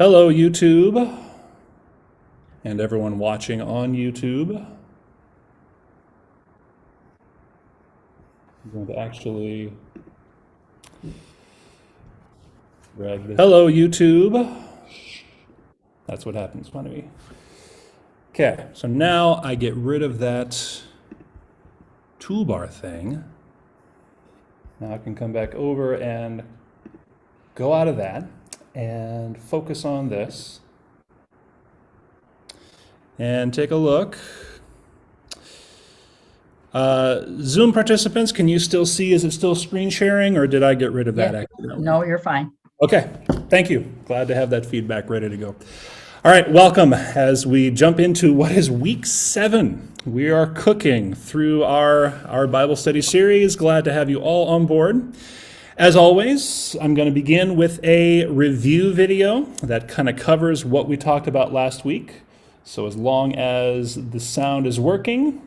Hello, YouTube, and everyone watching on YouTube. I'm going to actually drag this. Hello, YouTube. That's what happens when we... Okay, so now I get rid of that toolbar thing. Now I can come back over and go out of that and focus on this and take a look. Zoom participants, can you still see? Is it still screen sharing, or did I get rid of that accidentally? No, you're fine. Okay, thank you. Glad to have that feedback ready to go. All right, welcome as we jump into what is week 7. We are cooking through our Bible study series. Glad to have you all on board. As always, I'm going to begin with a review video that kind of covers what we talked about last week. So as long as the sound is working,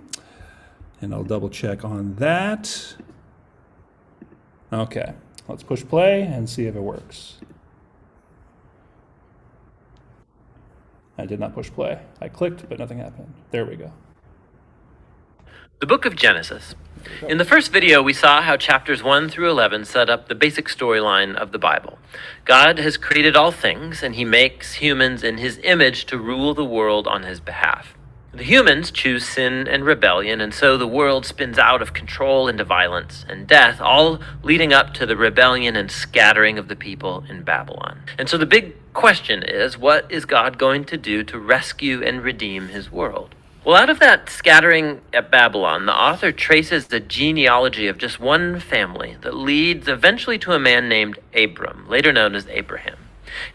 and I'll double check on that. Okay, let's push play and see if it works. I did not push play. I clicked, but nothing happened. There we go. The book of Genesis. In the first video, we saw how chapters 1 through 11 set up the basic storyline of the Bible. God has created all things, and he makes humans in his image to rule the world on his behalf. The humans choose sin and rebellion, and so the world spins out of control into violence and death, all leading up to the rebellion and scattering of the people in Babylon. And so the big question is, what is God going to do to rescue and redeem his world? Well, out of that scattering at Babylon, the author traces the genealogy of just one family that leads eventually to a man named Abram, later known as Abraham.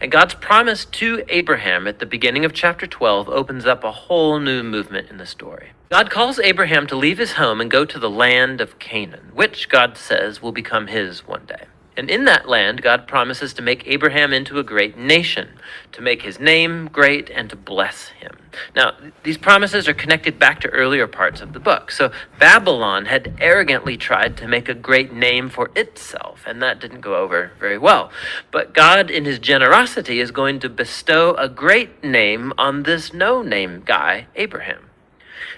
And God's promise to Abraham at the beginning of chapter 12 opens up a whole new movement in the story. God calls Abraham to leave his home and go to the land of Canaan, which God says will become his one day. And in that land, God promises to make Abraham into a great nation, to make his name great, and to bless him. Now, these promises are connected back to earlier parts of the book. So Babylon had arrogantly tried to make a great name for itself, and that didn't go over very well. But God, in his generosity, is going to bestow a great name on this no-name guy, Abraham.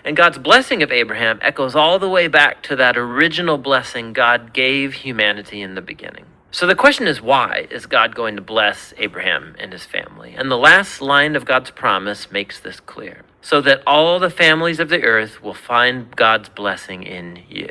And God's blessing of Abraham echoes all the way back to that original blessing God gave humanity in the beginning. So the question is, why is God going to bless Abraham and his family? And the last line of God's promise makes this clear. So that all the families of the earth will find God's blessing in you.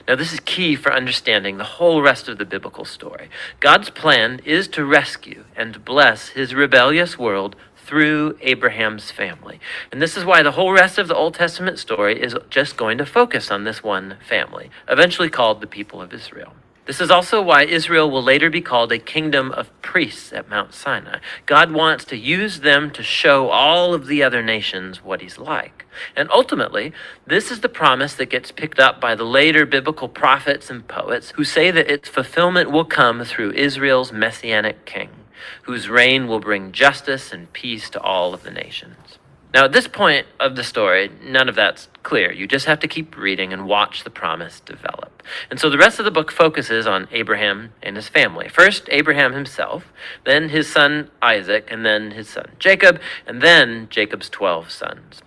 Now, this is key for understanding the whole rest of the biblical story. God's plan is to rescue and bless his rebellious world through Abraham's family. And this is why the whole rest of the Old Testament story is just going to focus on this one family, eventually called the people of Israel. This is also why Israel will later be called a kingdom of priests at Mount Sinai. God wants to use them to show all of the other nations what he's like. And ultimately, this is the promise that gets picked up by the later biblical prophets and poets who say that its fulfillment will come through Israel's messianic king, whose reign will bring justice and peace to all of the nations. Now, at this point of the story, none of that's clear. You just have to keep reading and watch the promise develop. And so the rest of the book focuses on Abraham and his family. First, Abraham himself, then his son Isaac, and then his son Jacob, and then Jacob's 12 sons.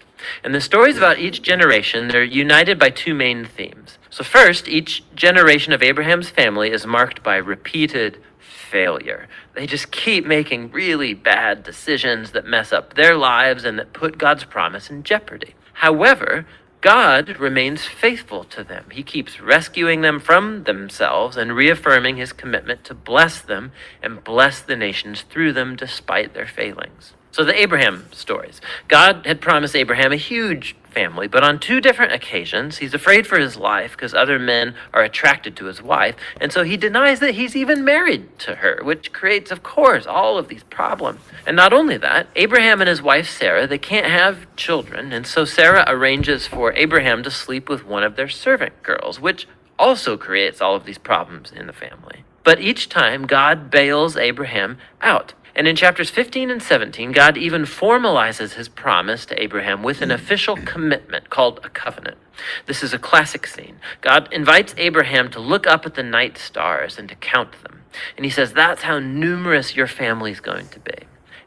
And the stories about each generation, they're united by two main themes. So first, each generation of Abraham's family is marked by repeated failure. They just keep making really bad decisions that mess up their lives and that put God's promise in jeopardy. However, God remains faithful to them. He keeps rescuing them from themselves and reaffirming his commitment to bless them and bless the nations through them despite their failings. So the Abraham stories. God had promised Abraham a huge family, but on 2 different occasions, he's afraid for his life because other men are attracted to his wife, and so he denies that he's even married to her, which creates, of course, all of these problems. And not only that, Abraham and his wife Sarah, they can't have children, and so Sarah arranges for Abraham to sleep with one of their servant girls, which also creates all of these problems in the family. But each time, God bails Abraham out. And in chapters 15 and 17, God even formalizes his promise to Abraham with an official commitment called a covenant. This is a classic scene. God invites Abraham to look up at the night stars and to count them. And he says, that's how numerous your family is going to be.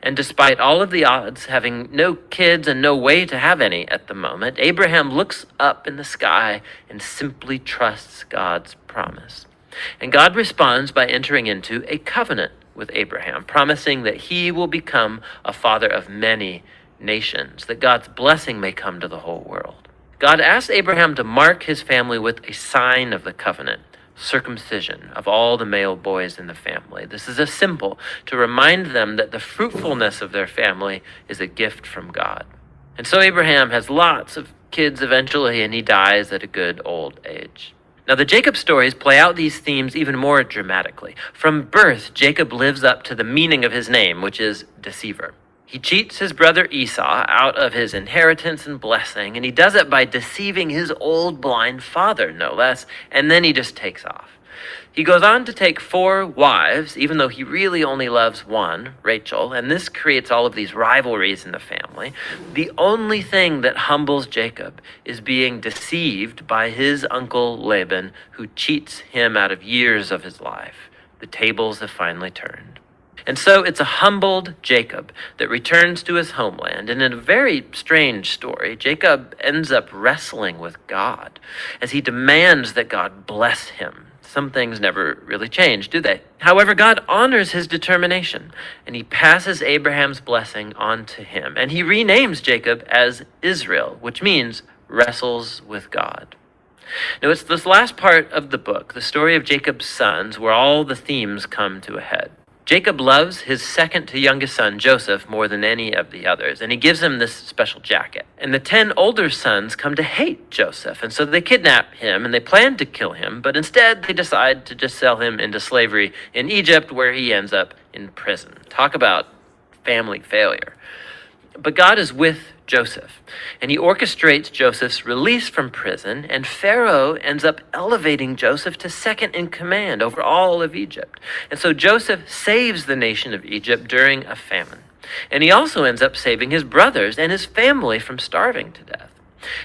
And despite all of the odds, having no kids and no way to have any at the moment, Abraham looks up in the sky and simply trusts God's promise. And God responds by entering into a covenant with Abraham, promising that he will become a father of many nations, that God's blessing may come to the whole world. God asks Abraham to mark his family with a sign of the covenant, circumcision of all the male boys in the family. This is a symbol to remind them that the fruitfulness of their family is a gift from God. And so Abraham has lots of kids eventually, and he dies at a good old age. Now, the Jacob stories play out these themes even more dramatically. From birth, Jacob lives up to the meaning of his name, which is deceiver. He cheats his brother Esau out of his inheritance and blessing, and he does it by deceiving his old blind father, no less, and then he just takes off. He goes on to take 4 wives, even though he really only loves one, Rachel, and this creates all of these rivalries in the family. The only thing that humbles Jacob is being deceived by his uncle Laban, who cheats him out of years of his life. The tables have finally turned. And so it's a humbled Jacob that returns to his homeland. And in a very strange story, Jacob ends up wrestling with God as he demands that God bless him. Some things never really change, do they? However, God honors his determination, and he passes Abraham's blessing on to him. And he renames Jacob as Israel, which means wrestles with God. Now, it's this last part of the book, the story of Jacob's sons, where all the themes come to a head. Jacob loves his second to youngest son, Joseph, more than any of the others, and he gives him this special jacket. And the 10 older sons come to hate Joseph, and so they kidnap him, and they plan to kill him, but instead they decide to just sell him into slavery in Egypt, where he ends up in prison. Talk about family failure. But God is with Joseph, and he orchestrates Joseph's release from prison, and Pharaoh ends up elevating Joseph to second in command over all of Egypt. And so Joseph saves the nation of Egypt during a famine. And he also ends up saving his brothers and his family from starving to death.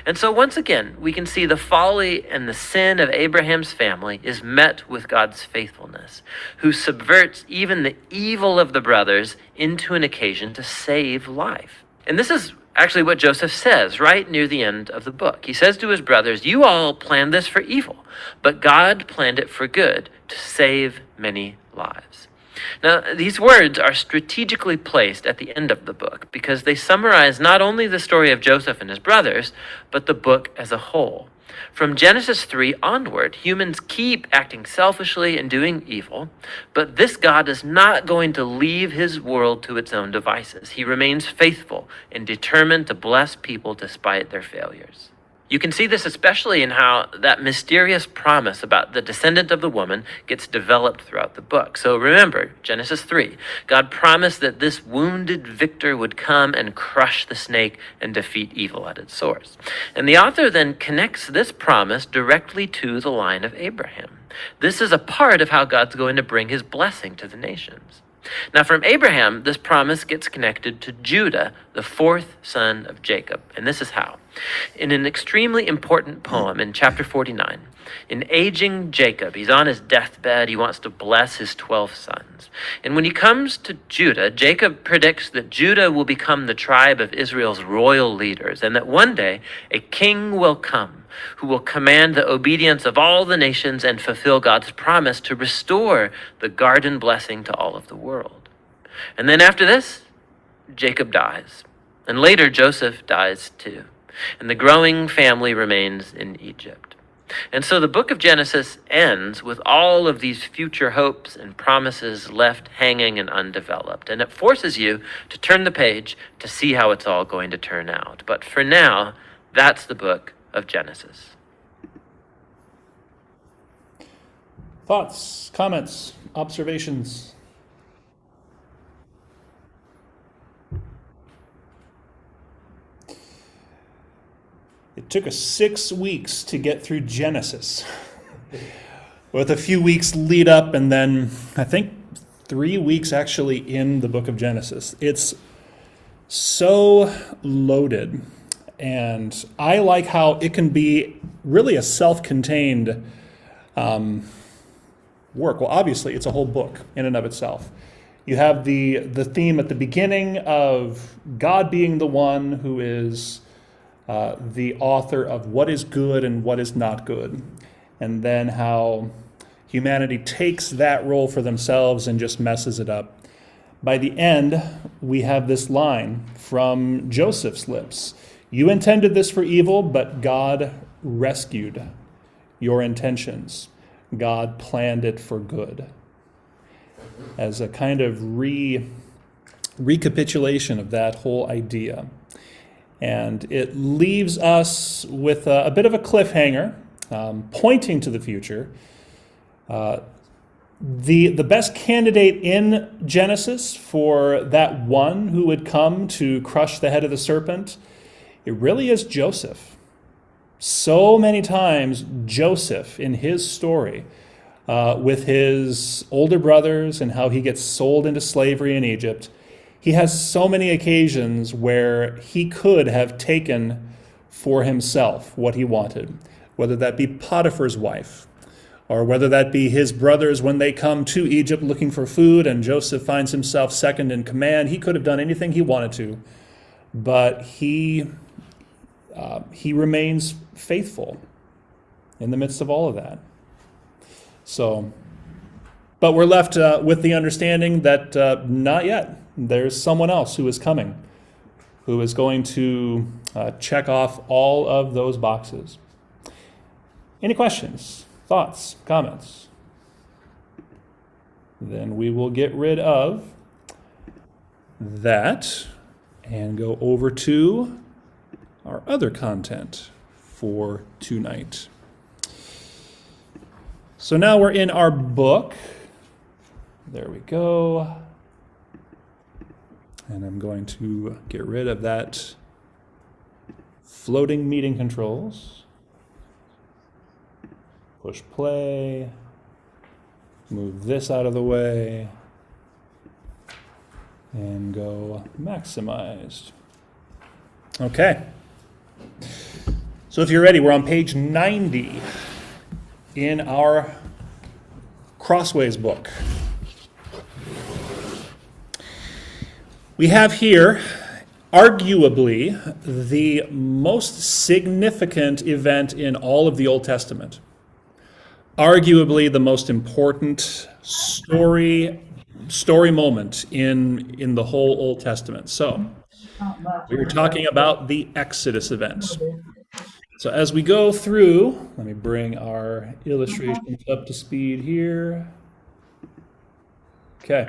And so once again, we can see the folly and the sin of Abraham's family is met with God's faithfulness, who subverts even the evil of the brothers into an occasion to save life. And this is actually what Joseph says right near the end of the book. He says to his brothers, "You all planned this for evil, but God planned it for good, to save many lives." Now, these words are strategically placed at the end of the book because they summarize not only the story of Joseph and his brothers, but the book as a whole. From Genesis 3 onward, humans keep acting selfishly and doing evil, but this God is not going to leave his world to its own devices. He remains faithful and determined to bless people despite their failures. You can see this especially in how that mysterious promise about the descendant of the woman gets developed throughout the book. So remember, Genesis 3, God promised that this wounded victor would come and crush the snake and defeat evil at its source. And the author then connects this promise directly to the line of Abraham. This is a part of how God's going to bring his blessing to the nations. Now, from Abraham, this promise gets connected to Judah, the 4th son of Jacob. And this is how. In an extremely important poem in chapter 49, in aging Jacob, he's on his deathbed, he wants to bless his 12 sons. And when he comes to Judah, Jacob predicts that Judah will become the tribe of Israel's royal leaders, and that one day a king will come who will command the obedience of all the nations and fulfill God's promise to restore the garden blessing to all of the world. And then after this, Jacob dies. And later, Joseph dies too. And the growing family remains in Egypt. And so the book of Genesis ends with all of these future hopes and promises left hanging and undeveloped. And it forces you to turn the page to see how it's all going to turn out. But for now, that's the book of Genesis. Thoughts, comments, observations? It took us 6 weeks to get through Genesis, with a few weeks lead up and then I think 3 weeks actually in the book of Genesis. It's so loaded, and I like how it can be really a self-contained work. Well, obviously, it's a whole book in and of itself. You have the theme at the beginning of God being the one who is the author of what is good and what is not good, and then how humanity takes that role for themselves and just messes it up. By the end, we have this line from Joseph's lips. You intended this for evil, but God rescued your intentions. God planned it for good. As a kind of recapitulation of that whole idea. And it leaves us with a bit of a cliffhanger, pointing to the future. The best candidate in Genesis for that one who would come to crush the head of the serpent, it really is Joseph. So many times Joseph in his story with his older brothers and how he gets sold into slavery in Egypt, he has so many occasions where he could have taken for himself what he wanted, whether that be Potiphar's wife, or whether that be his brothers when they come to Egypt looking for food and Joseph finds himself second in command. He could have done anything he wanted to, but he remains faithful in the midst of all of that. So, but we're left with the understanding that not yet. There's someone else who is coming, who is going to check off all of those boxes. Any questions, thoughts, comments? Then we will get rid of that and go over to our other content for tonight. So now we're in our book. There we go. And I'm going to get rid of that floating meeting controls. Push play. Move this out of the way. And go maximized. Okay. So if you're ready, we're on page 90 in our Crossways book. We have here, arguably, the most significant event in all of the Old Testament. Arguably the most important story moment in the whole Old Testament. So, we were talking about the Exodus event. So as we go through, let me bring our illustrations up to speed here. Okay.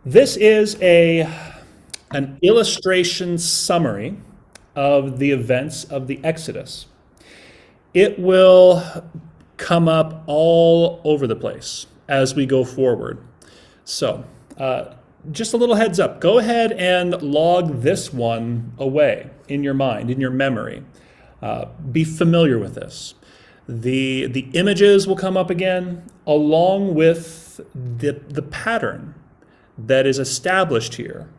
This is an illustration summary of the events of the Exodus. It will come up all over the place as we go forward. So, just a little heads up. Go ahead and log this one away in your mind, in your memory. Be familiar with this. The images will come up again, along with the pattern that is established here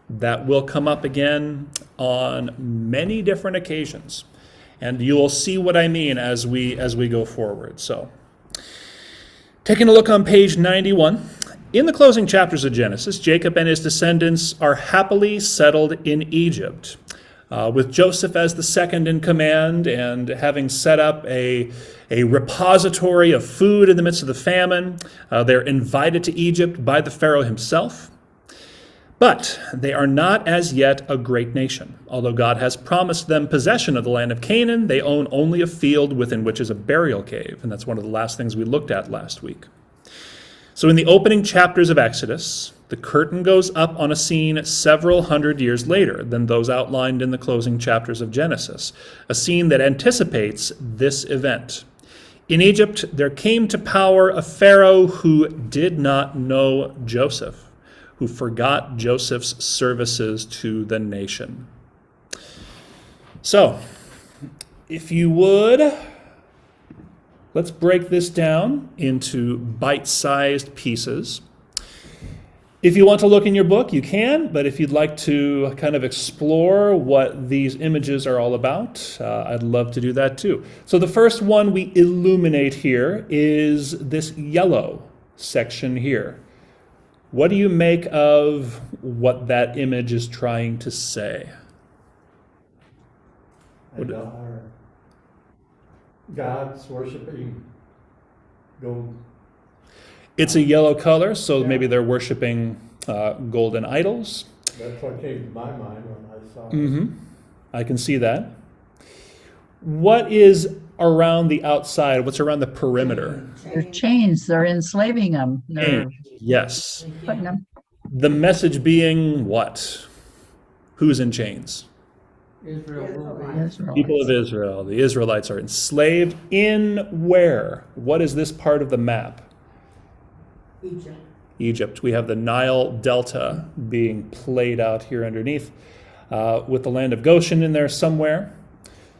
that will come up again on many different occasions. And you will see what I mean as we go forward. So, taking a look on page 91. In the closing chapters of Genesis, Jacob and his descendants are happily settled in Egypt, with Joseph as the second in command and having set up a repository of food in the midst of the famine. They're invited to Egypt by the Pharaoh himself. But they are not as yet a great nation. Although God has promised them possession of the land of Canaan, they own only a field within which is a burial cave. And that's one of the last things we looked at last week. So in the opening chapters of Exodus, the curtain goes up on a scene several hundred years later than those outlined in the closing chapters of Genesis, a scene that anticipates this event. In Egypt, there came to power a Pharaoh who did not know Joseph, who forgot Joseph's services to the nation. So, if you would, let's break this down into bite-sized pieces. If you want to look in your book, you can, but if you'd like to kind of explore what these images are all about, I'd love to do that too. So the first one we illuminate here is this yellow section here. What do you make of what that image is trying to say? God's worshiping gold. It's a yellow color, so maybe they're worshiping golden idols. That's what came to my mind when I saw it. Mm-hmm. I can see that. What is around the outside? What's around the perimeter? They're chains. They're enslaving them. They're Yes. putting them. The message being what? Who's in chains? Israelites. People of Israel. The Israelites are enslaved in where? What is this part of the map? Egypt. We have the Nile Delta being played out here underneath with the land of Goshen in there somewhere.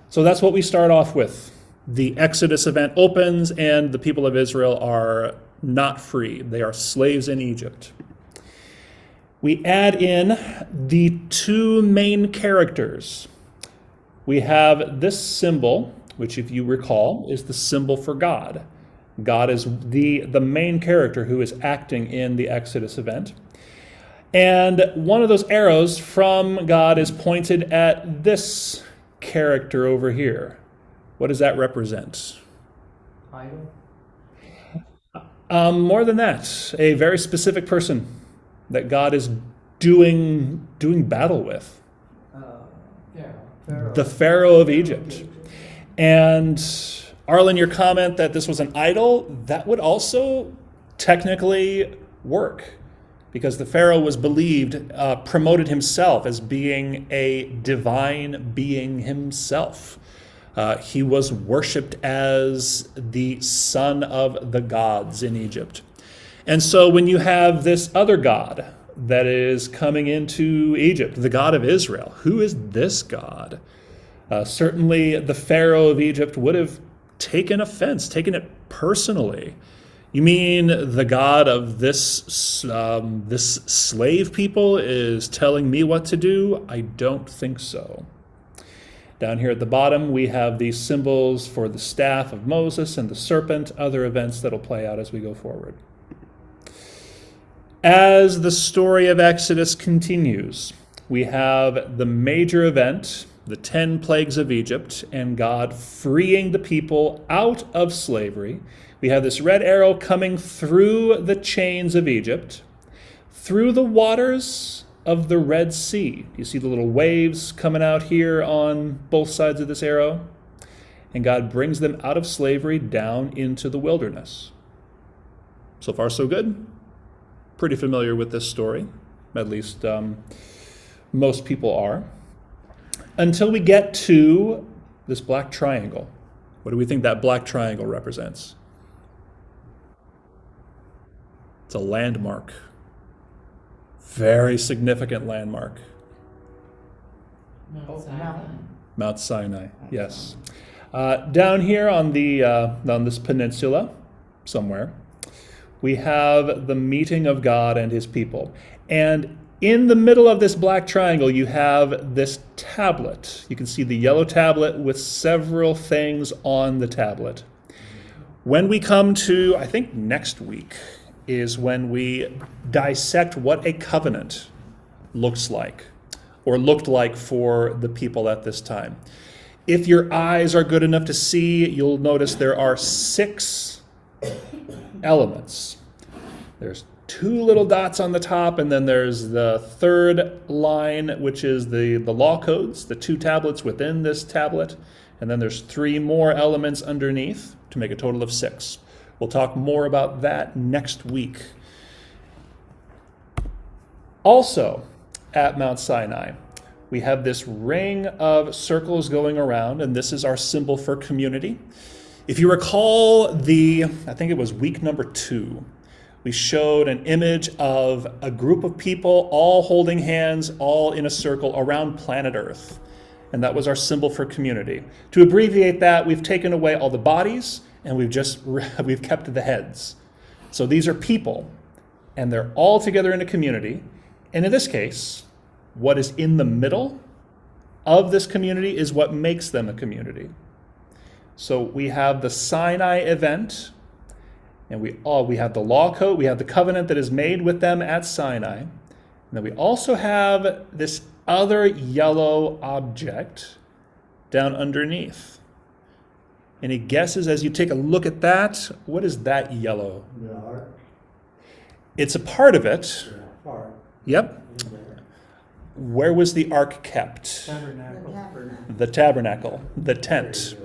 So that's what we start off with. The Exodus event opens and the people of Israel are not free. They are slaves in Egypt. We add in the two main characters. We have this symbol, which if you recall, is the symbol for God. God is the main character who is acting in the Exodus event. And one of those arrows from God is pointed at this character over here. What does that represent? Idol? More than that, a very specific person that God is doing battle with. Pharaoh. The Pharaoh of Egypt. And Arlen, your comment that this was an idol, that would also technically work because the Pharaoh was believed, promoted himself as being a divine being himself. He was worshipped as the son of the gods in Egypt. And so when you have this other god that is coming into Egypt, the God of Israel, who is this God? Certainly the Pharaoh of Egypt would have taken offense, taken it personally. You mean the God of this slave people is telling me what to do? I don't think so. Down here at the bottom, we have these symbols for the staff of Moses and the serpent, other events that'll play out as we go forward. As the story of Exodus continues, we have the major event, the 10 plagues of Egypt, and God freeing the people out of slavery. We have this red arrow coming through the chains of Egypt, through the waters of the Red Sea. You see the little waves coming out here on both sides of this arrow? And God brings them out of slavery down into the wilderness. So far, so good. Pretty familiar with this story, at least most people are. Until we get to this black triangle. What do we think that black triangle represents? It's a landmark. Very significant landmark. Mount Sinai, yes. Down here on this peninsula, somewhere, we have the meeting of God and his people. And in the middle of this black triangle, you have this tablet. You can see the yellow tablet with several things on the tablet. When we come to, I think next week, is when we dissect what a covenant looks like, or looked like for the people at this time. If your eyes are good enough to see, you'll notice there are 6 elements. There's 2 little dots on the top, and then there's the third line, which is the law codes, the 2 tablets within this tablet, and then there's 3 more elements underneath to make a total of 6. We'll talk more about that next week. Also, at Mount Sinai, we have this ring of circles going around, and this is our symbol for community. If you recall I think it was week number 2, we showed an image of a group of people all holding hands, all in a circle around planet Earth. And that was our symbol for community. To abbreviate that, we've taken away all the bodies and we've kept the heads. So these are people, and they're all together in a community. And in this case, what is in the middle of this community is what makes them a community. So we have the Sinai event, And we have the law code, we have the covenant that is made with them at Sinai. And then we also have this other yellow object down underneath. Any guesses as you take a look at that? What is that yellow? The ark, It's a part of it. the ark Yep. in there. Where was the ark kept? Tabernacle. The tabernacle, the tent,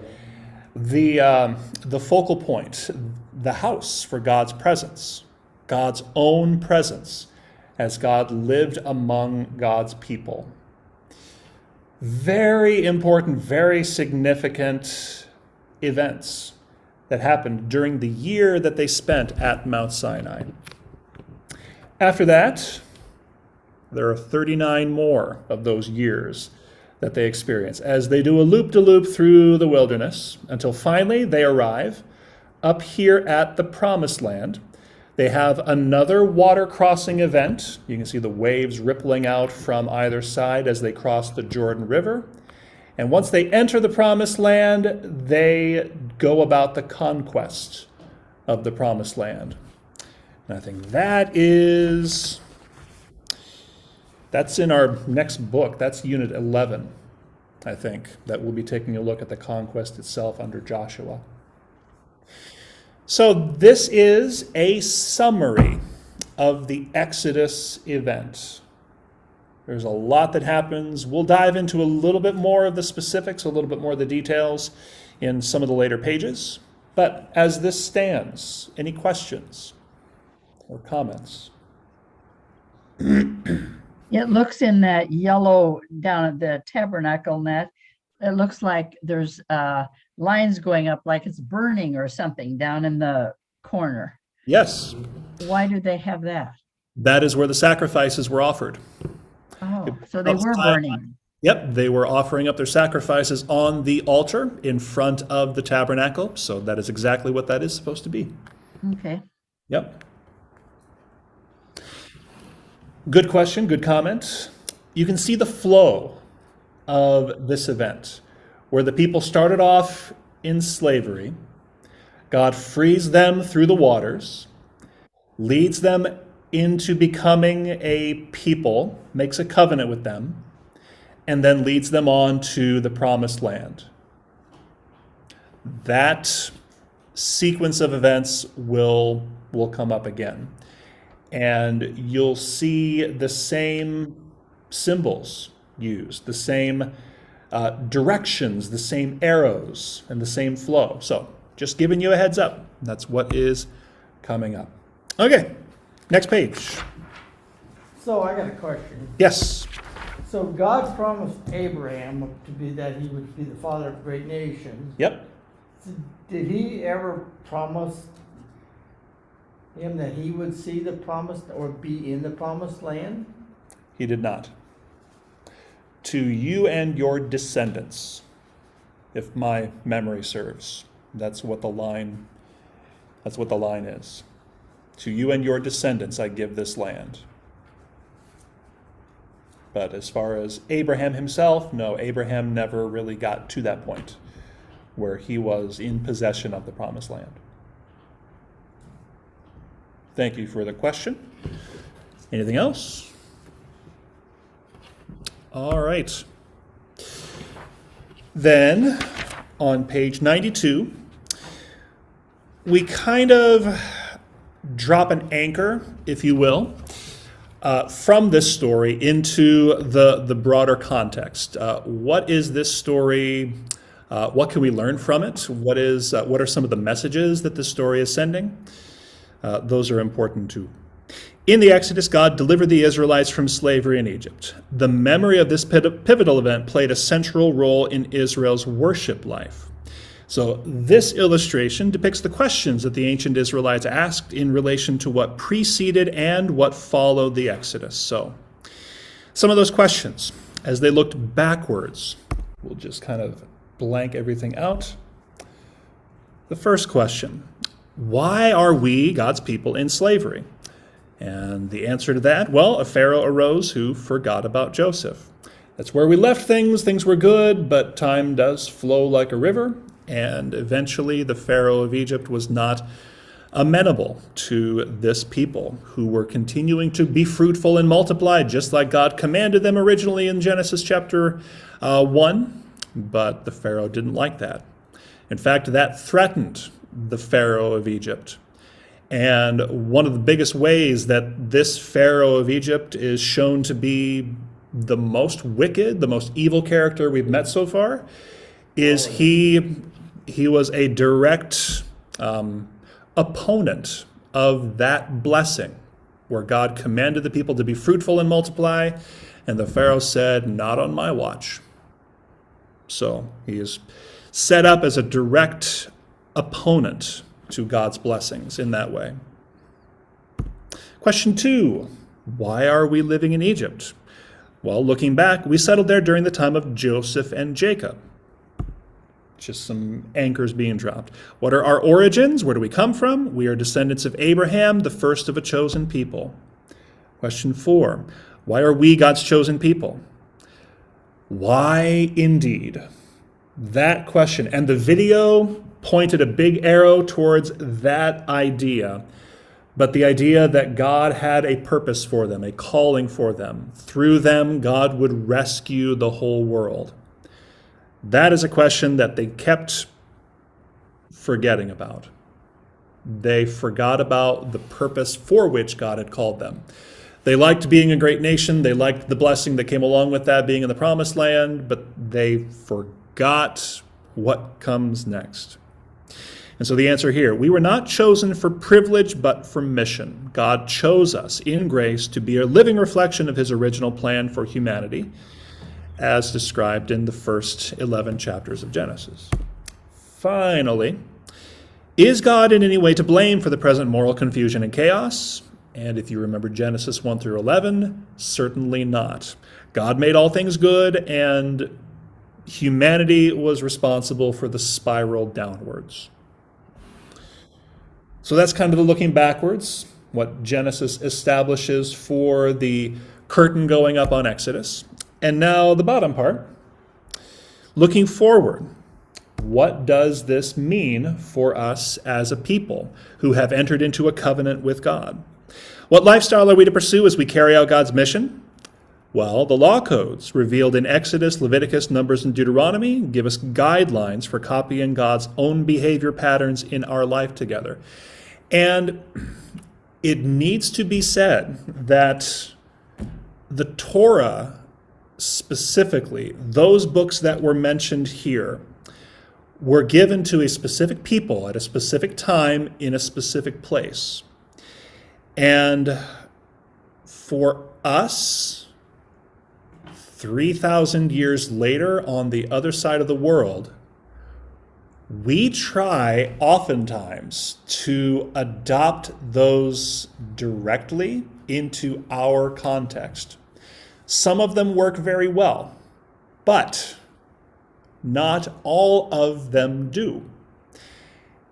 the focal point, the house for God's presence, God's own presence as God lived among God's people. Very important, very significant events that happened during the year that they spent at Mount Sinai. After that, there are 39 more of those years that they experience as they do a loop-de-loop through the wilderness until finally they arrive up here at the Promised Land. They have another water crossing event. You can see the waves rippling out from either side as they cross the Jordan River. And once they enter the Promised Land, they go about the conquest of the Promised Land. And I think that's in our next book. That's Unit 11, I think, that we'll be taking a look at the conquest itself under Joshua. So this is a summary of the Exodus event. There's a lot that happens. We'll dive into a little bit more of the specifics, a little bit more of the details in some of the later pages. But as this stands, any questions or comments? It looks in that yellow down at the tabernacle net, it looks like there's lines going up like it's burning or something down in the corner. Yes, Why do they have that? that is where the sacrifices were offered. Oh, so they were burning. Yep, they were offering up their sacrifices on the altar in front of the tabernacle. So that is exactly what that is supposed to be. Okay. Yep. Good question, good comment. You can see the flow of this event where the people started off in slavery. God frees them through the waters, leads them into becoming a people, makes a covenant with them, and then leads them on to the Promised Land. That sequence of events will come up again. And you'll see the same symbols used, the same directions, the same arrows, and the same flow. So just giving you a heads up. That's what is coming up. Okay, next page. So I got a question. Yes. So God promised Abraham to be that he would be the father of great nations. Yep. Did he ever promise him that he would see the promised or be in the promised land? He did not. To you and your descendants, if my memory serves. That's what the line is. To you and your descendants I give this land. But as far as Abraham himself, no, Abraham never really got to that point where he was in possession of the promised land. Thank you for the question. Anything else? All right. Then, on page 92, we kind of drop an anchor, if you will, from this story into the broader context. What is this story? What can we learn from it? What are some of the messages that this story is sending? Those are important too. In the Exodus, God delivered the Israelites from slavery in Egypt. The memory of this pivotal event played a central role in Israel's worship life. So this illustration depicts the questions that the ancient Israelites asked in relation to what preceded and what followed the Exodus. So some of those questions, as they looked backwards, we'll just kind of blank everything out. The first question, why are we, God's people, in slavery? And the answer to that, well, a Pharaoh arose who forgot about Joseph. That's where we left things. Things were good, but time does flow like a river. And eventually the Pharaoh of Egypt was not amenable to this people who were continuing to be fruitful and multiply, just like God commanded them originally in Genesis chapter 1. But the Pharaoh didn't like that. In fact, that threatened the Pharaoh of Egypt. And one of the biggest ways that this Pharaoh of Egypt is shown to be the most wicked, the most evil character we've met so far, is he was a direct opponent of that blessing, where God commanded the people to be fruitful and multiply, and the Pharaoh said, "Not on my watch." So he is set up as a direct opponent to God's blessings in that way. Question 2, why are we living in Egypt? Well, looking back, we settled there during the time of Joseph and Jacob. Just some anchors being dropped. What are our origins? Where do we come from? We are descendants of Abraham, the first of a chosen people. Question 4, why are we God's chosen people? Why indeed? That question, and the video pointed a big arrow towards that idea, but the idea that God had a purpose for them, a calling for them. Through them, God would rescue the whole world. That is a question that they kept forgetting about. They forgot about the purpose for which God had called them. They liked being a great nation. They liked the blessing that came along with that, being in the promised land, but they forgot what comes next. And so the answer here, we were not chosen for privilege, but for mission. God chose us in grace to be a living reflection of his original plan for humanity, as described in the first 11 chapters of Genesis. Finally, is God in any way to blame for the present moral confusion and chaos? And if you remember Genesis 1 through 11, certainly not. God made all things good, and humanity was responsible for the spiral downwards. So that's kind of the looking backwards, what Genesis establishes for the curtain going up on Exodus. And now the bottom part, looking forward. What does this mean for us as a people who have entered into a covenant with God? What lifestyle are we to pursue as we carry out God's mission? Well, the law codes revealed in Exodus, Leviticus, Numbers, and Deuteronomy give us guidelines for copying God's own behavior patterns in our life together. And it needs to be said that the Torah, specifically, those books that were mentioned here, were given to a specific people at a specific time in a specific place. And for us, 3,000 years later on the other side of the world, we try oftentimes to adopt those directly into our context. Some of them work very well, but not all of them do.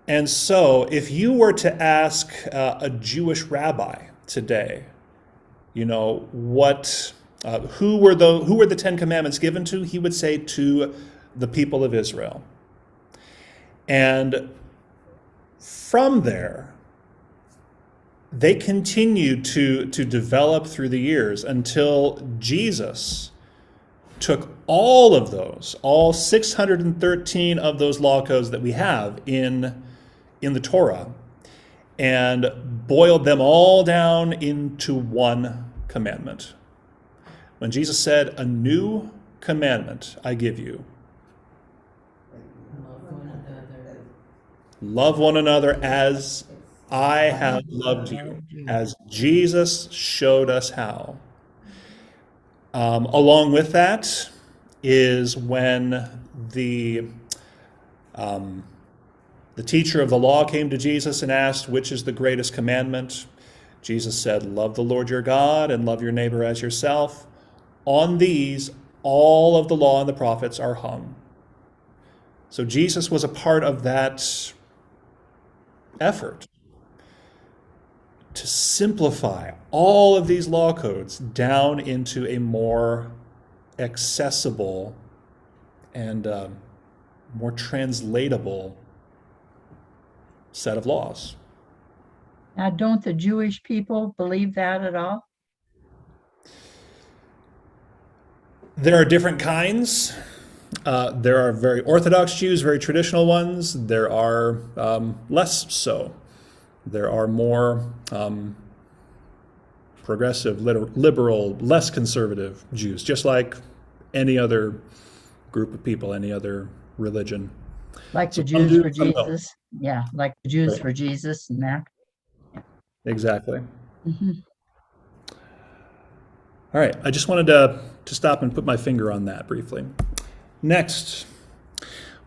And so if you were to ask a Jewish rabbi today, you know, who were the Ten Commandments given to? He would say to the people of Israel. And from there, they continued to develop through the years until Jesus took all of those, all 613 of those law codes that we have in the Torah, and boiled them all down into one commandment. When Jesus said, "A new commandment I give you, love one another as I have loved you," as Jesus showed us how. Along with that is when the teacher of the law came to Jesus and asked, which is the greatest commandment? Jesus said, love the Lord your God and love your neighbor as yourself. On these, all of the law and the prophets are hung. So Jesus was a part of that effort to simplify all of these law codes down into a more accessible and more translatable set of laws. Now, don't the Jewish people believe that at all? There are different kinds. There are very Orthodox Jews, very traditional ones. There are less so. There are more progressive, liberal, less conservative Jews, just like any other group of people, any other religion. Like the Some Jews do, for some don't. Jesus? Yeah, like the Jews Right. for Jesus and that. Exactly. Mhm. All right, I just wanted to stop and put my finger on that briefly. Next,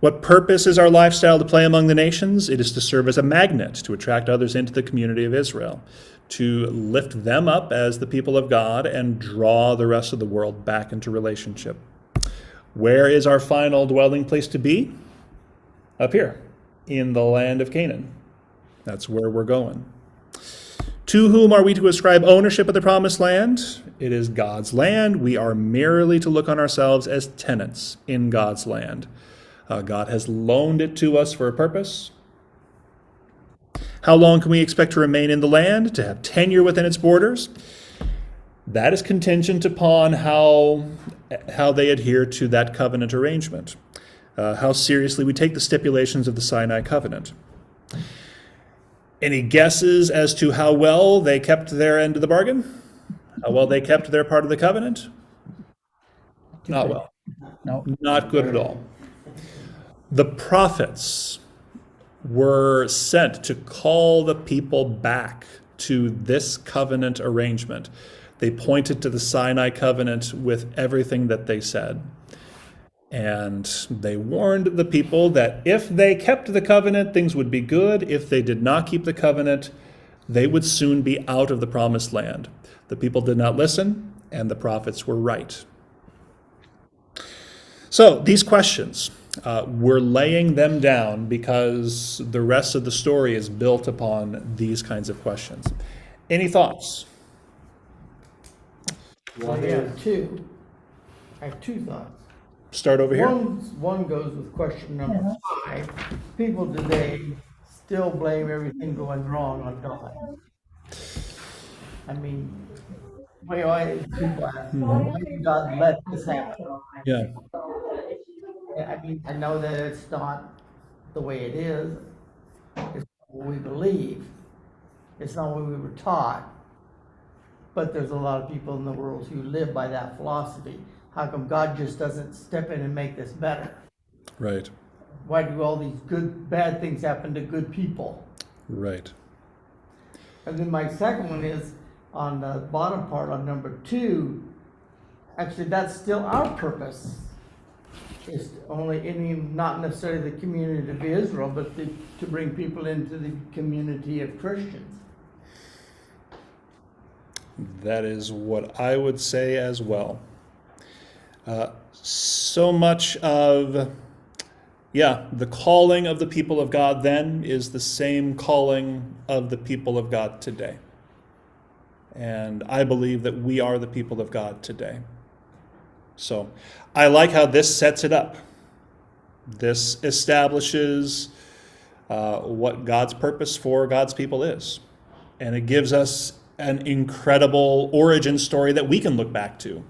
what purpose is our lifestyle to play among the nations? It is to serve as a magnet to attract others into the community of Israel, to lift them up as the people of God and draw the rest of the world back into relationship. Where is our final dwelling place to be? Up here, in the land of Canaan. That's where we're going. To whom are we to ascribe ownership of the promised land? It is God's land. We are merely to look on ourselves as tenants in God's land. God has loaned it to us for a purpose. How long can we expect to remain in the land, to have tenure within its borders? That is contingent upon how they adhere to that covenant arrangement, how seriously we take the stipulations of the Sinai covenant. Any guesses as to how well they kept their end of the bargain? How well they kept their part of the covenant? Not well. No. Not good at all. The prophets were sent to call the people back to this covenant arrangement. They pointed to the Sinai covenant with everything that they said. And they warned the people that if they kept the covenant, things would be good. If they did not keep the covenant, they would soon be out of the promised land. The people did not listen, and the prophets were right. So these questions, we're laying them down because the rest of the story is built upon these kinds of questions. Any thoughts? I have two. I have two thoughts. Start over here. One goes with question number 5. People today still blame everything going wrong on God. I mean, why did God let this happen? Yeah. I mean, I know that it's not the way it is. It's not what we believe. It's not what we were taught. But there's a lot of people in the world who live by that philosophy. How come God just doesn't step in and make this better? Right. Why do all these bad things happen to good people? Right. And then my second one is on the bottom part on number 2. Actually, that's still our purpose. It's only not necessarily the community of Israel, but to bring people into the community of Christians. That is what I would say as well. So much of, the calling of the people of God then is the same calling of the people of God today. And I believe that we are the people of God today. So I like how this sets it up. This establishes what God's purpose for God's people is. And it gives us an incredible origin story that we can look back to.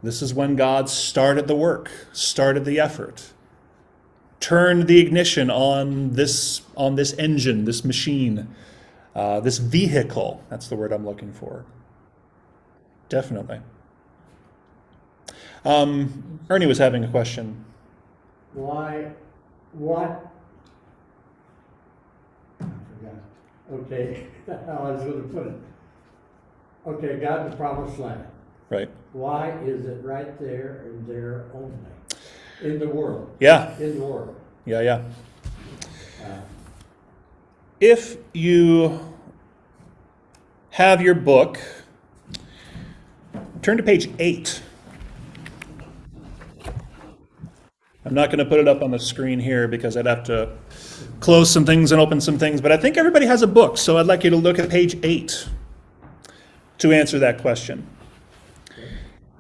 This is when God started the work, started the effort, turned the ignition on this engine, this machine, this vehicle. That's the word I'm looking for. Definitely. Ernie was having a question. What? I forgot. Okay, how I was gonna put it. Okay, God, the promised land. Right. Why is it right there and there only? In the world. Yeah. In the world. Yeah. Uh, If you have your book, turn to page 8. I'm not going to put it up on the screen here because I'd have to close some things and open some things, but I think everybody has a book, so I'd like you to look at page 8 to answer that question.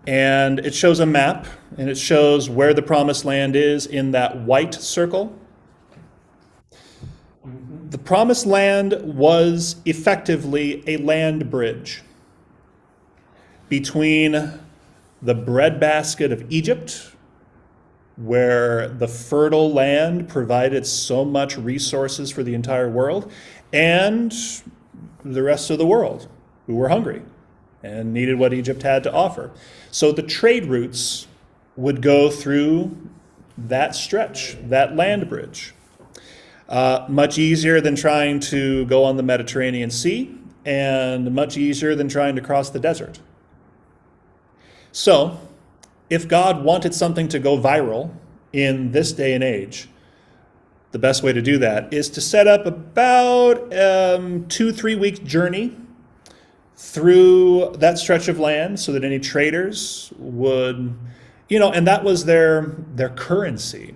And it shows a map, and it shows where the promised land is in that white circle. The Promised Land was effectively a land bridge between the breadbasket of Egypt, where the fertile land provided so much resources for the entire world, and the rest of the world who were hungry and needed what Egypt had to offer. So the trade routes would go through that stretch, that land bridge. Much easier than trying to go on the Mediterranean Sea, and much easier than trying to cross the desert. So, if God wanted something to go viral in this day and age, the best way to do that is to set up about 2-3 week journey through that stretch of land so that any traders would, and that was their currency.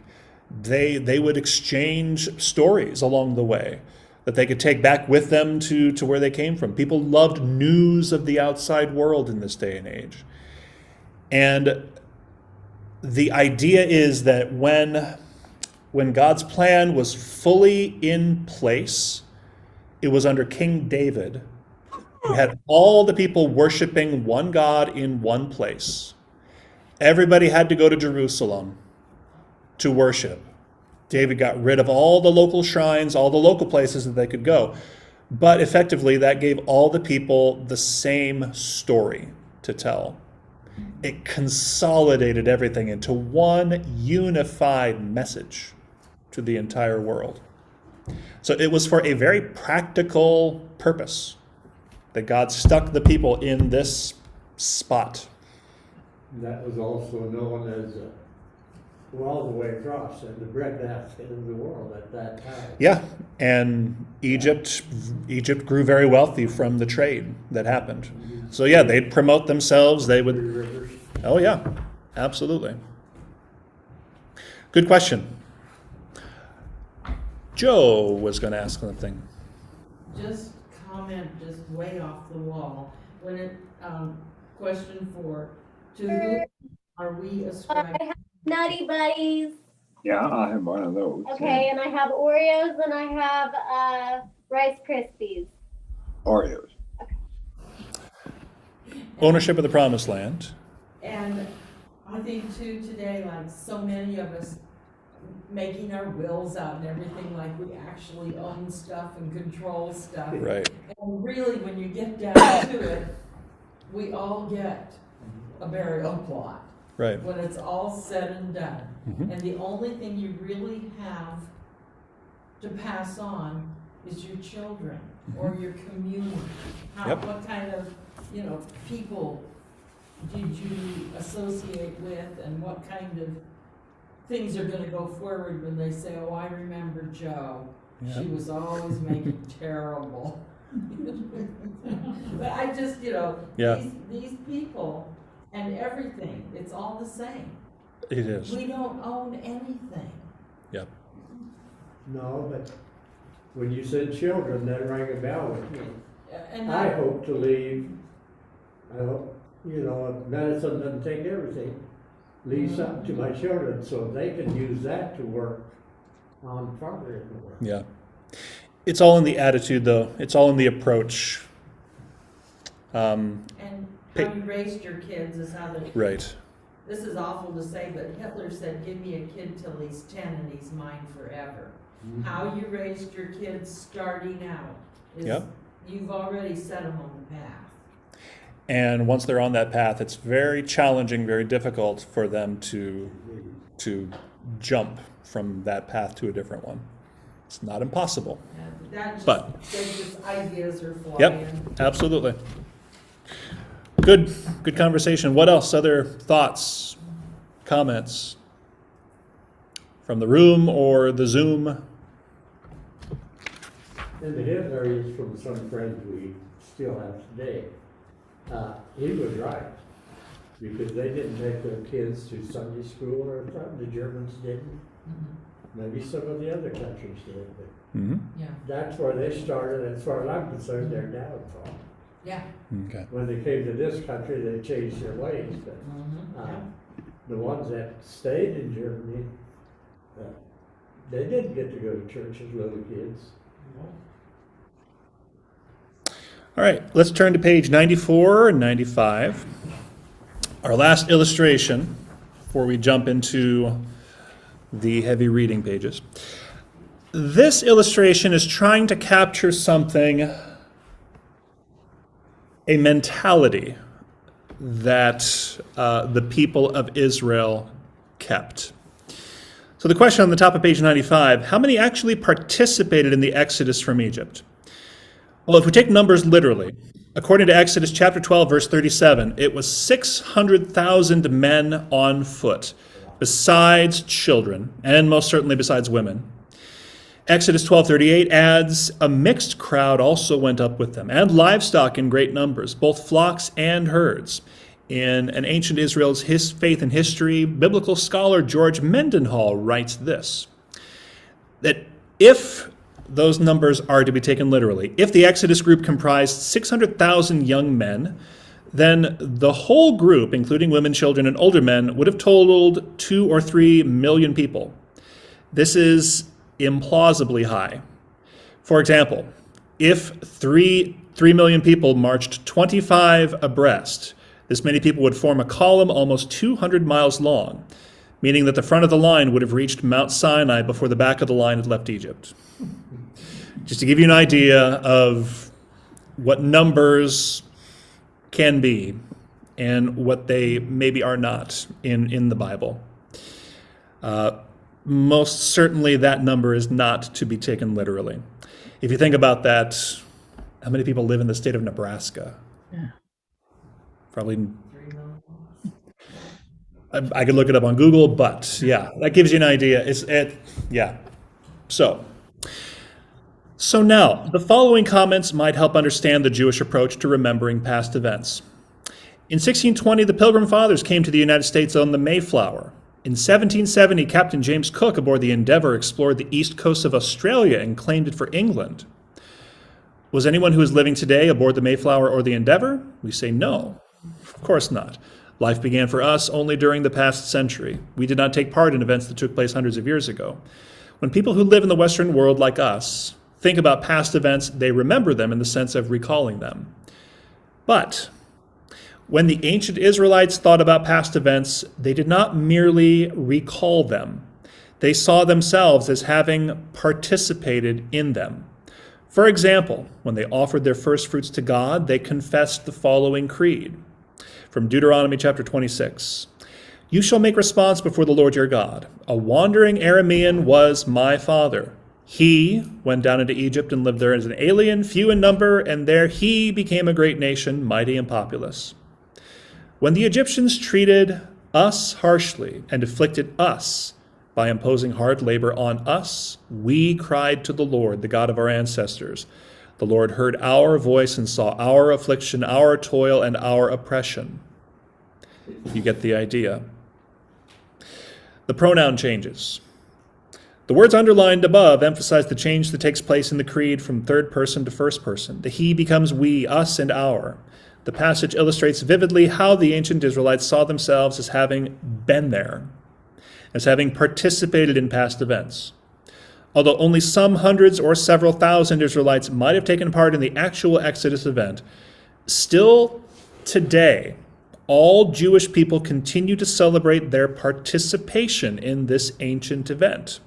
They would exchange stories along the way that they could take back with them to where they came from. People loved news of the outside world in this day and age. And the idea is that when God's plan was fully in place, it was under King David. We had all the people worshiping one God in one place. Everybody had to go to Jerusalem to worship. David got rid of all the local shrines, all the local places that they could go. But effectively, that gave all the people the same story to tell. It consolidated everything into one unified message to the entire world. So it was for a very practical purpose that God stuck the people in this spot. That was also known as, all the way across, and the breadbasket of the world at that time. Yeah, and Egypt grew very wealthy from the trade that happened. So yeah, they'd promote themselves, they would, Rivers. oh yeah, absolutely. Good question. Joe was going to ask something. Just comment, just way off the wall. When it, question 4, to whom are we ascribing? I have Nutty Buddies. Yeah, I have one of those. Okay, and I have Oreos and I have Rice Krispies. Oreos. Ownership of the Promised Land. And I think too today, like so many of us making our wills out and everything, like we actually own stuff and control stuff. Right. And really, when you get down to it, we all get a burial plot. Right. When it's all said and done. Mhm. And the only thing you really have to pass on is your children or your community. Yep. What kind of, people did you associate with, and what kind of things are gonna go forward when they say, oh, I remember Joe. Yeah. She was always making terrible. But I just, Yeah. these people and everything, it's all the same. It is. We don't own anything. Yep. No, but when you said children, that rang a bell with me. And I hope to leave, if medicine doesn't take everything, leave something to my children so they can use that to work on farther in the world. Yeah. It's all in the attitude, though. It's all in the approach. and how you raised your kids is how they. Right. This is awful to say, but Hitler said, give me a kid till he's 10 and he's mine forever. Mm-hmm. How you raised your kids starting out is, Yep. you've already set them on the path. And once they're on that path, it's very challenging, very difficult for them to jump from that path to a different one. It's not impossible. And that just, But- they just ideas are flying. Yep, absolutely. Good conversation. What else? Other thoughts, comments from the room or the Zoom? And the Hitler is from some friends we still have today. He was right, because they didn't take their kids to Sunday school or something, the Germans didn't. Maybe some of the other countries did, but Mm-hmm. Yeah, that's where they started, as far as I'm concerned, their downfall. yeah. Okay. When they came to this country, they changed their ways, but Yeah. the ones that stayed in Germany, they didn't get to go to church as little kids. All right, let's turn to page 94 and 95. Our last illustration before we jump into the heavy reading pages. This illustration is trying to capture something, a mentality that the people of Israel kept. So the question on the top of page 95, how many actually participated in the Exodus from Egypt? Well, if we take numbers literally, according to Exodus chapter 12, verse 37, it was 600,000 men on foot, besides children, and most certainly besides women. Exodus 12:38 adds, a mixed crowd also went up with them, and livestock in great numbers, both flocks and herds. In an ancient Israel's faith and history, biblical scholar George Mendenhall writes this, that if those numbers are to be taken literally, if the Exodus group comprised 600,000 young men, then the whole group, including women, children, and older men, would have totaled 2 or 3 million people. This is implausibly high. For example, if 3 million people marched 25 abreast, this many people would form a column almost 200 miles long, meaning that the front of the line would have reached Mount Sinai before the back of the line had left Egypt. Just to give you an idea of what numbers can be and what they maybe are not in the Bible. Most certainly that number is not to be taken literally. If you think about that, how many people live in the state of Nebraska? Yeah. Probably, I could look it up on Google, but yeah, that gives you an idea. So now, the following comments might help understand the Jewish approach to remembering past events. In 1620, the Pilgrim Fathers came to the United States on the Mayflower. In 1770, Captain James Cook aboard the Endeavour explored the east coast of Australia and claimed it for England. Was anyone who is living today aboard the Mayflower or the Endeavour? We say no. Of course not. Life began for us only during the past century. We did not take part in events that took place hundreds of years ago. When people who live in the Western world like us think about past events, they remember them in the sense of recalling them. But when the ancient Israelites thought about past events, they did not merely recall them. They saw themselves as having participated in them. For example, when they offered their first fruits to God, they confessed the following creed. From Deuteronomy chapter 26. You shall make response before the Lord your God. A wandering Aramean was my father. He went down into Egypt and lived there as an alien, few in number, and there he became a great nation, mighty and populous. When the Egyptians treated us harshly and afflicted us by imposing hard labor on us, we cried to the Lord, the God of our ancestors. The Lord heard our voice and saw our affliction, our toil, and our oppression. You get the idea. The pronoun changes. The words underlined above emphasize the change that takes place in the creed from third person to first person. The he becomes we, us, and our. The passage illustrates vividly how the ancient Israelites saw themselves as having been there, as having participated in past events. Although only some hundreds or several thousand Israelites might have taken part in the actual Exodus event, still today, all Jewish people continue to celebrate their participation in this ancient event.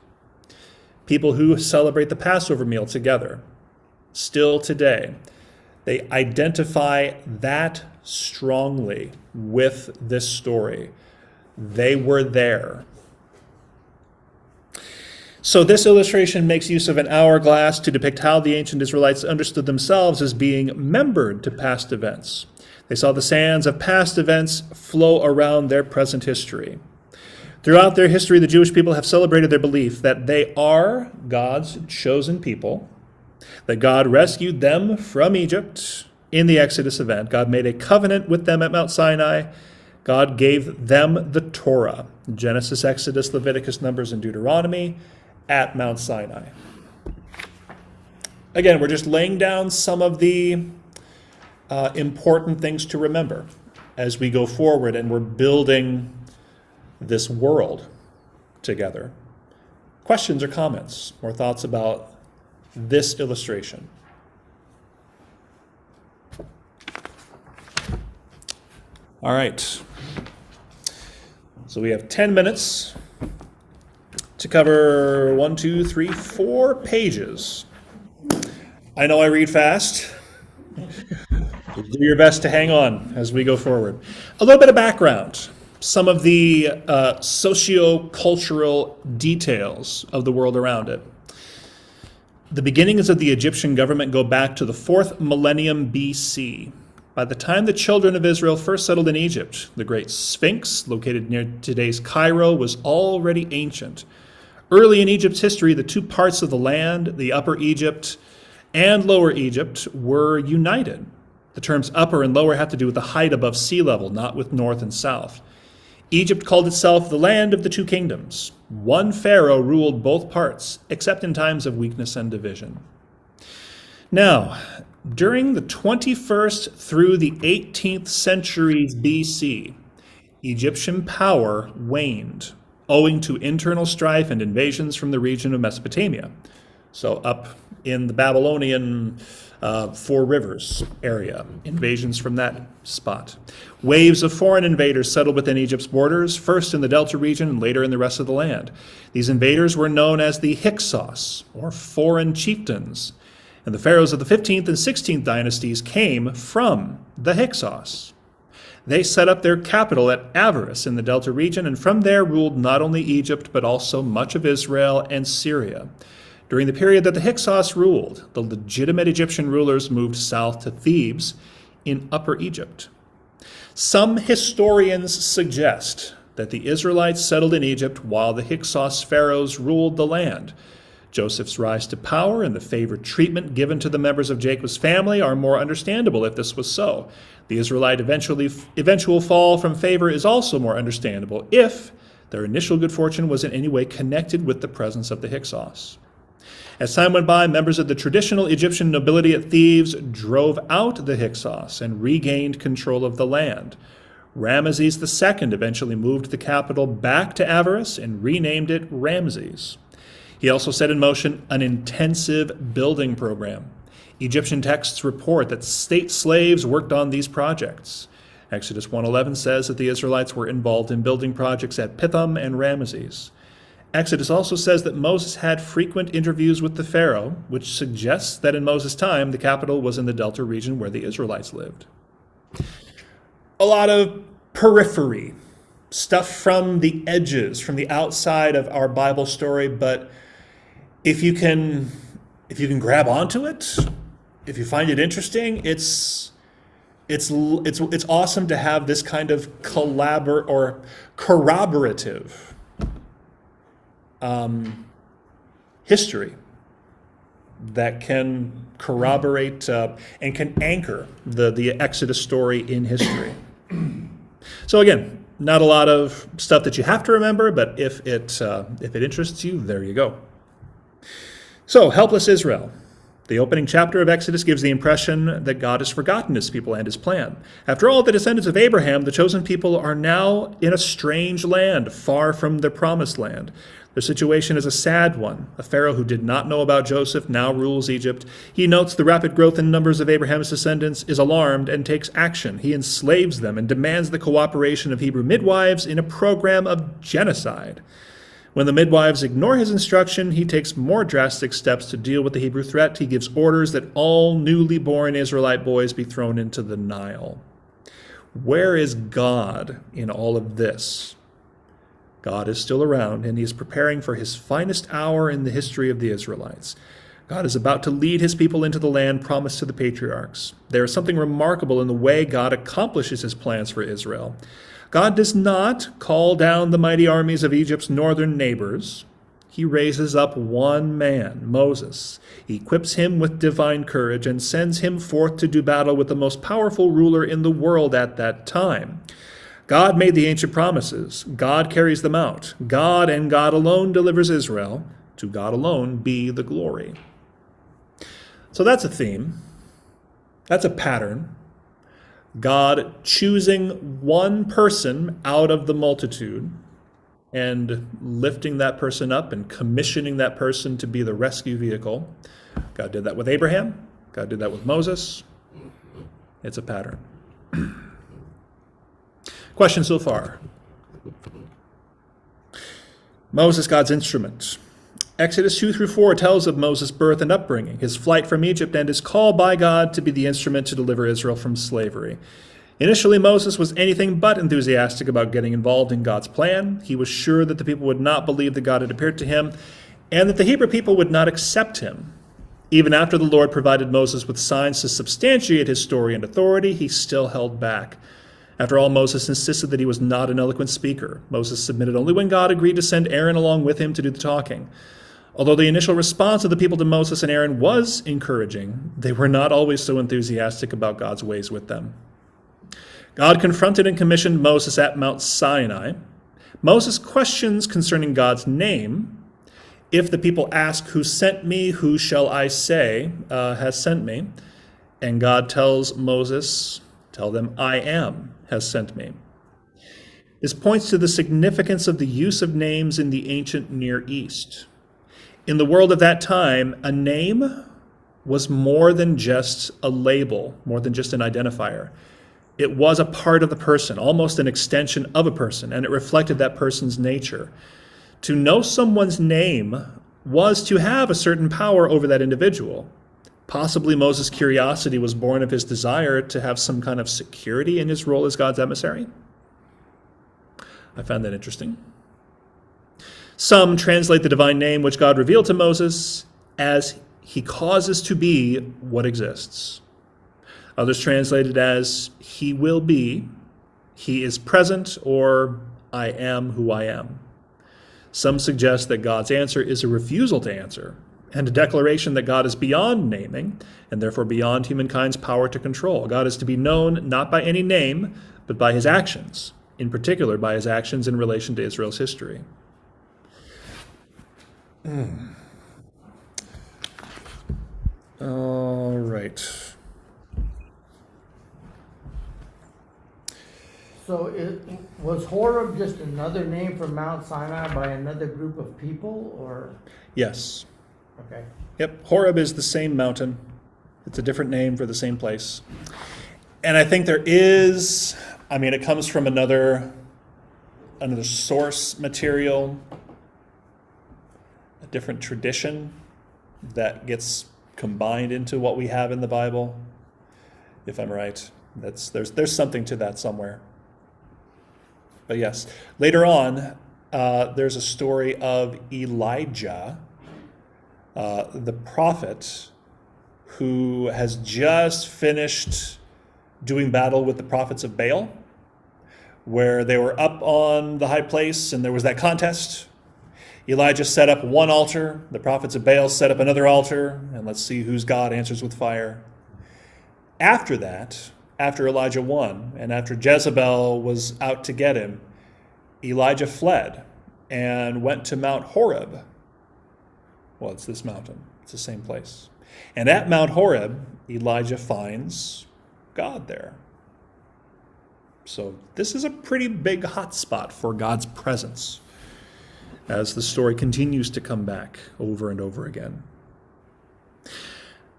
People who celebrate the Passover meal together, still today, they identify that strongly with this story. They were there. So this illustration makes use of an hourglass to depict how the ancient Israelites understood themselves as being membered to past events. They saw the sands of past events flow around their present history. Throughout their history, the Jewish people have celebrated their belief that they are God's chosen people, that God rescued them from Egypt in the Exodus event. God made a covenant with them at Mount Sinai. God gave them the Torah, Genesis, Exodus, Leviticus, Numbers, and Deuteronomy, at Mount Sinai. Again, we're just laying down some of the important things to remember as we go forward and we're building this world together. Questions or comments or thoughts about this illustration. All right. So we have 10 minutes to cover 1, 2, 3, 4 pages. I know I read fast. Do your best to hang on as we go forward. A little bit of background. Some of the socio-cultural details of the world around it. The beginnings of the Egyptian government go back to the 4th millennium BC. By the time the children of Israel first settled in Egypt, the Great Sphinx, located near today's Cairo, was already ancient. Early in Egypt's history, the two parts of the land, the Upper Egypt and Lower Egypt, were united. The terms upper and lower have to do with the height above sea level, not with north and south. Egypt called itself the land of the two kingdoms. One pharaoh ruled both parts, except in times of weakness and division. Now, during the 21st through the 18th centuries BC, Egyptian power waned, owing to internal strife and invasions from the region of Mesopotamia. So up in the Babylonian Four Rivers area, invasions from that spot. Waves of foreign invaders settled within Egypt's borders, first in the Delta region and later in the rest of the land. These invaders were known as the Hyksos, or foreign chieftains. And the pharaohs of the 15th and 16th dynasties came from the Hyksos. They set up their capital at Avaris in the Delta region, and from there ruled not only Egypt, but also much of Israel and Syria. During the period that the Hyksos ruled, the legitimate Egyptian rulers moved south to Thebes in Upper Egypt. Some historians suggest that the Israelites settled in Egypt while the Hyksos pharaohs ruled the land. Joseph's rise to power and the favored treatment given to the members of Jacob's family are more understandable if this was so. The Israelite eventual fall from favor is also more understandable if their initial good fortune was in any way connected with the presence of the Hyksos. As time went by, members of the traditional Egyptian nobility at Thebes drove out the Hyksos and regained control of the land. Ramesses II eventually moved the capital back to Avaris and renamed it Ramses. He also set in motion an intensive building program. Egyptian texts report that state slaves worked on these projects. Exodus 1:11 says that the Israelites were involved in building projects at Pithom and Ramesses. Exodus also says that Moses had frequent interviews with the Pharaoh, which suggests that in Moses' time, the capital was in the Delta region where the Israelites lived. A lot of periphery, stuff from the edges, from the outside of our Bible story, but if you can grab onto it, if you find it interesting, it's awesome to have this kind of corroborative history that can corroborate and can anchor the Exodus story in history. So again, not a lot of stuff that you have to remember, but if it interests you, there you go. So, helpless Israel. The opening chapter of Exodus gives the impression that God has forgotten his people and his plan. After all, the descendants of Abraham, the chosen people, are now in a strange land, far from the promised land. Their situation is a sad one. A Pharaoh who did not know about Joseph now rules Egypt. He notes the rapid growth in numbers of Abraham's descendants, is alarmed, and takes action. He enslaves them and demands the cooperation of Hebrew midwives in a program of genocide. When the midwives ignore his instruction, he takes more drastic steps to deal with the Hebrew threat. He gives orders that all newly born Israelite boys be thrown into the Nile. Where is God in all of this? God is still around, and he is preparing for his finest hour in the history of the Israelites. God is about to lead his people into the land promised to the patriarchs. There is something remarkable in the way God accomplishes his plans for Israel. God does not call down the mighty armies of Egypt's northern neighbors. He raises up one man, Moses. He equips him with divine courage and sends him forth to do battle with the most powerful ruler in the world at that time. God made the ancient promises. God carries them out. God and God alone delivers Israel. To God alone be the glory. So that's a theme. That's a pattern. God choosing one person out of the multitude and lifting that person up and commissioning that person to be the rescue vehicle God did that with Abraham. God did that with Moses. It's a pattern. Question so far. Moses, God's instrument. Exodus 2 through 4 tells of Moses' birth and upbringing, his flight from Egypt, and his call by God to be the instrument to deliver Israel from slavery. Initially, Moses was anything but enthusiastic about getting involved in God's plan. He was sure that the people would not believe that God had appeared to him, and that the Hebrew people would not accept him. Even after the Lord provided Moses with signs to substantiate his story and authority, he still held back. After all, Moses insisted that he was not an eloquent speaker. Moses submitted only when God agreed to send Aaron along with him to do the talking. Although the initial response of the people to Moses and Aaron was encouraging, they were not always so enthusiastic about God's ways with them. God confronted and commissioned Moses at Mount Sinai. Moses questions concerning God's name. If the people ask, "Who sent me? Who shall I say has sent me?" And God tells Moses, "Tell them, I am has sent me." This points to the significance of the use of names in the ancient Near East. In the world of that time, a name was more than just a label, more than just an identifier. It was a part of the person, almost an extension of a person, and it reflected that person's nature. To know someone's name was to have a certain power over that individual. Possibly Moses' curiosity was born of his desire to have some kind of security in his role as God's emissary. I found that interesting. Some translate the divine name which God revealed to Moses as he causes to be what exists. Others translate it as he will be, he is present, or I am who I am. Some suggest that God's answer is a refusal to answer and a declaration that God is beyond naming and therefore beyond humankind's power to control. God is to be known not by any name, but by his actions, in particular by his actions in relation to Israel's history. All right. So was Horeb just another name for Mount Sinai by another group of people, or? Yes. Okay. Yep. Horeb is the same mountain. It's a different name for the same place. And I think there is, it comes from another source material, a different tradition that gets combined into what we have in the Bible, if I'm right. There's something to that somewhere. But yes, later on, there's a story of Elijah, the prophet, who has just finished doing battle with the prophets of Baal, where they were up on the high place and there was that contest. Elijah set up one altar, the prophets of Baal set up another altar, and let's see whose God answers with fire. After that, after Elijah won, and after Jezebel was out to get him, Elijah fled and went to Mount Horeb. Well, it's this mountain. It's the same place. And at Mount Horeb, Elijah finds God there. So this is a pretty big hotspot for God's presence as the story continues to come back over and over again.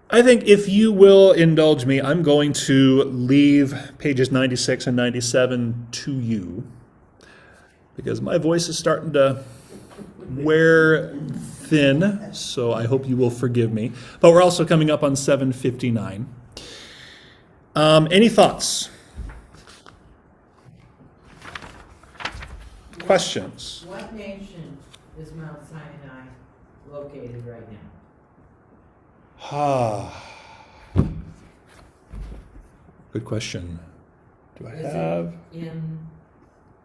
I think if you will indulge me, I'm going to leave pages 96 and 97 to you, because my voice is starting to wear thin, so I hope you will forgive me. But we're also coming up on 7:59. Any thoughts? Questions? What nation is Mount Sinai located right now? Good question. Do I Is have? it in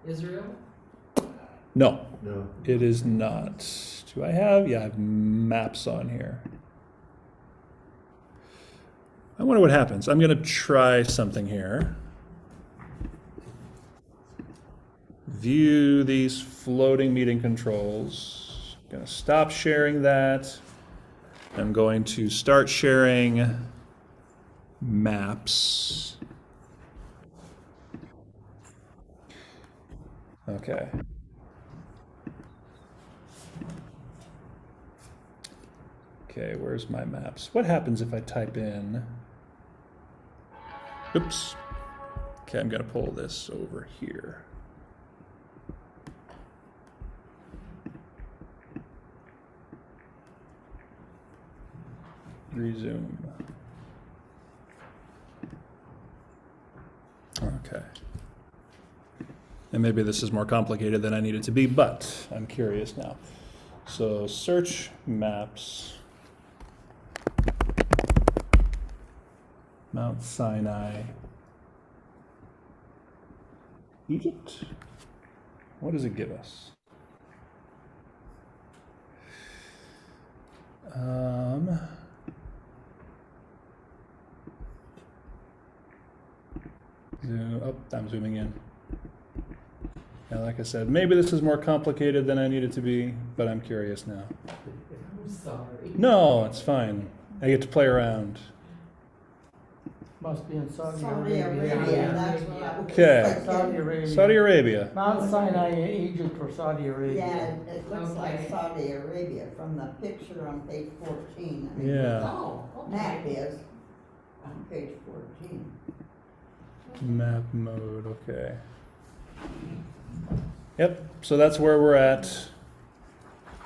Israel? No, No. it is not. Do I have? Yeah, I have maps on here. I wonder what happens. I'm going to try something here. View these floating meeting controls. I'm going to stop sharing that. I'm going to start sharing maps. Okay. Okay, where's my maps? What happens if I type in? Oops. Okay, I'm gonna pull this over here. Resume. Okay. And maybe this is more complicated than I need it to be, but I'm curious now. So search maps. Mount Sinai. Egypt? What does it give us? I'm zooming in. And like I said, maybe this is more complicated than I need it to be, but I'm curious now. I'm sorry. No, it's fine. I get to play around. Must be in Saudi Saudi Arabia. Arabia, that's what I was Okay. thinking. Saudi Arabia. Saudi Arabia. Mount Sinai in Egypt or Saudi Yeah, Arabia. it looks like Okay. Saudi Arabia from the picture on page 14. I mean, Yeah. Oh, the Map okay. is on page 14. Map mode, okay. Yep, so that's where we're at.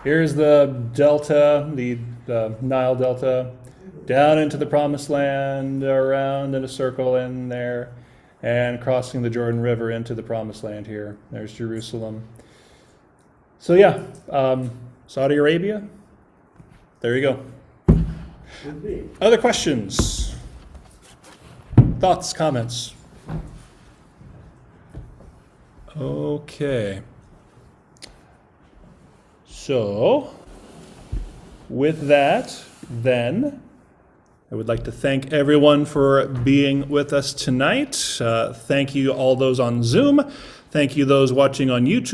Here's the delta, the Nile Delta, down into the Promised Land, around in a circle in there, and crossing the Jordan River into the Promised Land here. There's Jerusalem. So yeah, Saudi Arabia, there you go. Would be. Other questions? Thoughts, comments? Okay. So, with that, then, I would like to thank everyone for being with us tonight. Thank you all those on Zoom. Thank you those watching on YouTube.